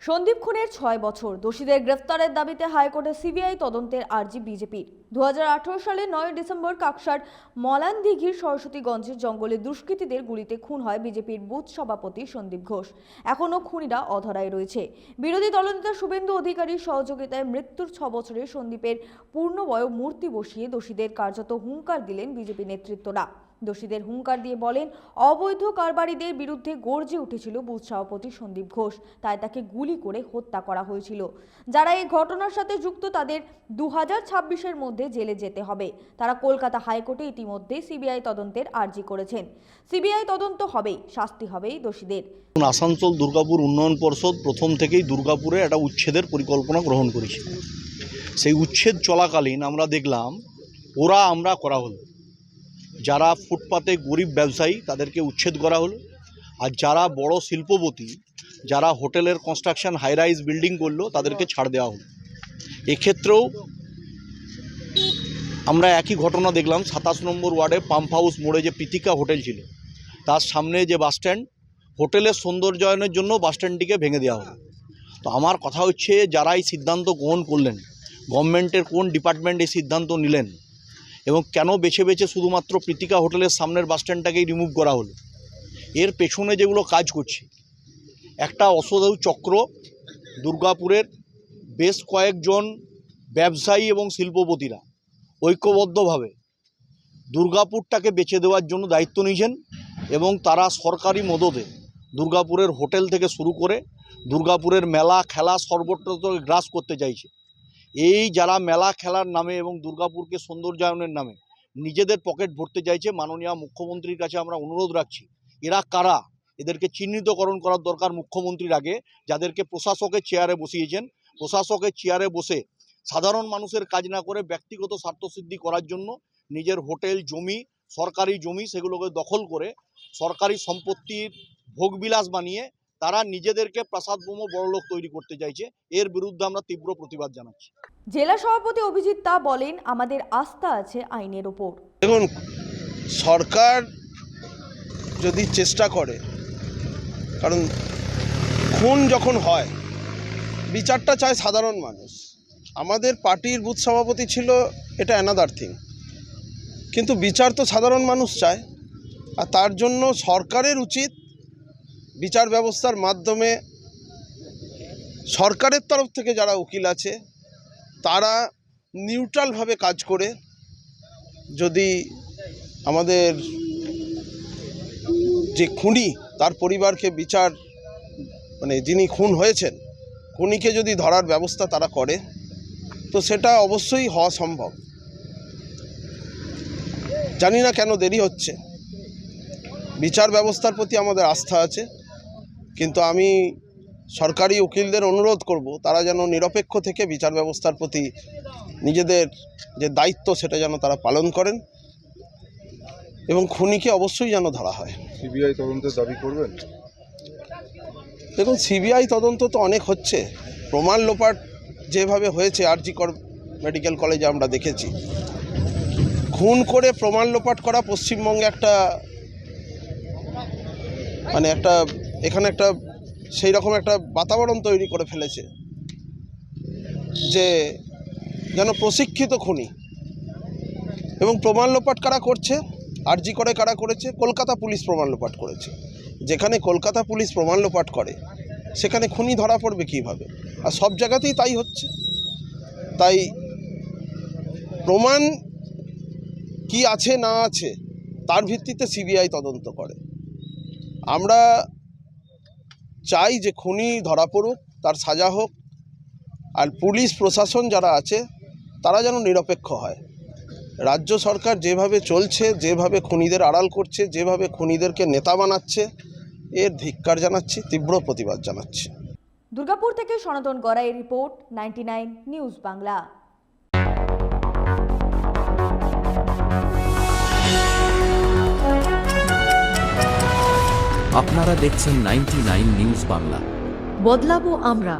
সন্দীপ খুনের ৬ বছর দোষীদের গ্রেফতারের দাবিতে হাইকোর্টে সিবিআই তদন্তের আর্জি বিজেপির। 2018 সালের 9 ডিসেম্বর কাকসার মলানদিঘির সরস্বতীগঞ্জের জঙ্গলে দুষ্কৃতীদের গুলিতে খুন হয় বিজেপির বুথ সভাপতি সন্দীপ ঘোষ। এখনও খুনিরা অধরায় রয়েছে। বিরোধী দলনেতা শুভেন্দু অধিকারীর সহযোগিতায় মৃত্যুর 6 বছরের সন্দীপের পূর্ণবয় মূর্তি বসিয়ে দোষীদের কার্যত হুঙ্কার দিলেন বিজেপি নেতৃত্বরা। দোষীদের হুঙ্কার দিয়ে বলেন, অবৈধ কারবারিদের বিরুদ্ধে গর্জে উঠেছিল বুথ সভাপতি সন্দীপ ঘোষ, তাই তাকে গুলি করে হত্যা করা হয়েছিল। যারা এই ঘটনার সাথে যুক্ত তাদের 2026-এর মধ্যে জেলে যেতে হবে। তারা কলকাতা হাইকোর্টে ইতিমধ্যে সিবিআই তদন্তের আর্জি করেছেন। সিবিআই তদন্ত হবেই, শাস্তি হবেই দোষীদের। আসানসোল দুর্গাপুর উন্নয়ন পর্ষদ প্রথম থেকেই দুর্গাপুরে একটা উচ্ছেদের পরিকল্পনা গ্রহণ করেছে। সেই উচ্ছেদ চলাকালীন আমরা দেখলাম আমরা করা হলো, যারা ফুটপাতে গরিব ব্যবসায়ী তাদেরকে উচ্ছেদ করা হলো, আর যারা বড় শিল্পপতি, যারা হোটেলের কনস্ট্রাকশন হাই রাইজ বিল্ডিং করলো তাদেরকে ছাড় দেওয়া হলো। এক্ষেত্রেও আমরা একই ঘটনা দেখলাম 27 নম্বর ওয়ার্ডে পাম্প হাউস মোড়ে যে প্রীতিকা হোটেল ছিল তার সামনে যে বাসস্ট্যান্ড, হোটেলের সৌন্দর্যায়নের জন্য বাসস্ট্যান্ডটিকে ভেঙে দেওয়া হলো। তো আমার কথা হচ্ছে, যারা এই সিদ্ধান্ত গ্রহণ করলেন, গভর্নমেন্টের কোন ডিপার্টমেন্ট এই সিদ্ধান্ত নিলেন এবং কেন বেছে বেছে শুধুমাত্র প্রীতিকা হোটেলের সামনের বাসস্ট্যান্ডটাকেই রিমুভ করা হলো? এর পেছনে যেগুলো কাজ করছে একটা অসাধু চক্র, দুর্গাপুরের বেশ কয়েকজন ব্যবসায়ী এবং শিল্পপতিরা ঐক্যবদ্ধভাবে দুর্গাপুরটাকে বেচে দেওয়ার জন্য দায়িত্ব নিয়েছেন এবং তারা সরকারি মদদে দুর্গাপুরের হোটেল থেকে শুরু করে দুর্গাপুরের মেলা খেলা সর্বত্র গ্রাস করতে চাইছে। এই যারা মেলা খেলার নামে এবং দুর্গাপুরকে সৌন্দর্যায়নের নামে নিজেদের পকেট ভরতে চাইছে, মাননীয় মুখ্যমন্ত্রীর কাছে আমরা অনুরোধ রাখছি, এরা কারা এদেরকে চিহ্নিতকরণ করার দরকার মুখ্যমন্ত্রীর আগে। যাদেরকে প্রশাসকের চেয়ারে বসিয়েছেন, প্রশাসকের চেয়ারে বসে সাধারণ মানুষের কাজ না করে ব্যক্তিগত স্বার্থসিদ্ধি করার জন্য নিজের হোটেল জমি, সরকারি জমি, সেগুলোকে দখল করে সরকারি সম্পত্তির ভোগবিলাস বানিয়ে তারা নিজেদেরকে প্রাসাদবোম বড়লোক তৈরি করতে চাইছে। এর বিরুদ্ধে আমরা তীব্র প্রতিবাদ জানাচ্ছি। জেলা সভাপতি অভিজিৎ তা বলেন, আমাদের আস্থা আছে আইনের ওপর। দেখুন, সরকার যদি চেষ্টা করে, কারণ খুন যখন হয় বিচারটা চায় সাধারণ মানুষ। আমাদের পার্টির বুথ সভাপতি ছিল, এটা অ্যানাদার থিং, কিন্তু বিচার তো সাধারণ মানুষ চায়। আর তার জন্য সরকারের উচিত বিচার ব্যবস্থার মাধ্যমে সরকারের তরফ থেকে যারা উকিল আছে তারা নিউট্রালভাবে কাজ করে যদি আমাদের যে খুনি তার পরিবারকে বিচার, যিনি খুন হয়েছেন খুনিকে যদি ধরার ব্যবস্থা তারা করে, তো সেটা অবশ্যই হওয়া সম্ভব। জানি না কেন দেরি হচ্ছে। বিচার ব্যবস্থার প্রতি আমাদের আস্থা আছে, কিন্তু আমি সরকারি উকিলদের অনুরোধ করব তারা যেন নিরপেক্ষ থেকে বিচার ব্যবস্থার প্রতি নিজেদের যে দায়িত্ব সেটা যেন তারা পালন করেন এবং খুনিকে অবশ্যই যেন ধরা হয়। সিবিআই তদন্তের দাবি করবেন? দেখুন, সিবিআই তদন্ত তো অনেক হচ্ছে। প্রমাণ লোপাট যেভাবে হয়েছে আরজি কর মেডিকেল কলেজে আমরা দেখেছি, খুন করে প্রমাণ লোপাট করা পশ্চিমবঙ্গে এখানে একটা সেই রকম একটা বাতাবরণ তৈরি করে ফেলেছে যে যেন প্রশিক্ষিত খুনি। এবং প্রমাণ লোপাট কারা করছে, আরজি করে কারা করেছে? কলকাতা পুলিশ প্রমাণ লোপাট করেছে। যেখানে কলকাতা পুলিশ প্রমাণ লোপাট করে সেখানে খুনি ধরা পড়বে কীভাবে? আর সব জায়গাতেই তাই হচ্ছে। তাই প্রমাণ কি আছে না আছে তার ভিত্তিতে সিবিআই তদন্ত করে। আমরা চাই যে খুনি ধরা পড়ুক, তার সাজা হোক, আর পুলিশ প্রশাসন যারা আছে তারা যেন নিরপেক্ষ হয়। রাজ্য সরকার যেভাবে চলছে, যেভাবে খুনিদের আড়াল করছে, যেভাবে খুনিদেরকে নেতা বানাচ্ছে, এর ধিক্কার জানাচ্ছি, তীব্র প্রতিবাদ জানাচ্ছি। দুর্গাপুর থেকে সনাতন গড়াই রিপোর্ট, 99 নিউজ বাংলা। আপনারা দেখছেন 99 নিউজ বাংলা। বদলাবো আমরা।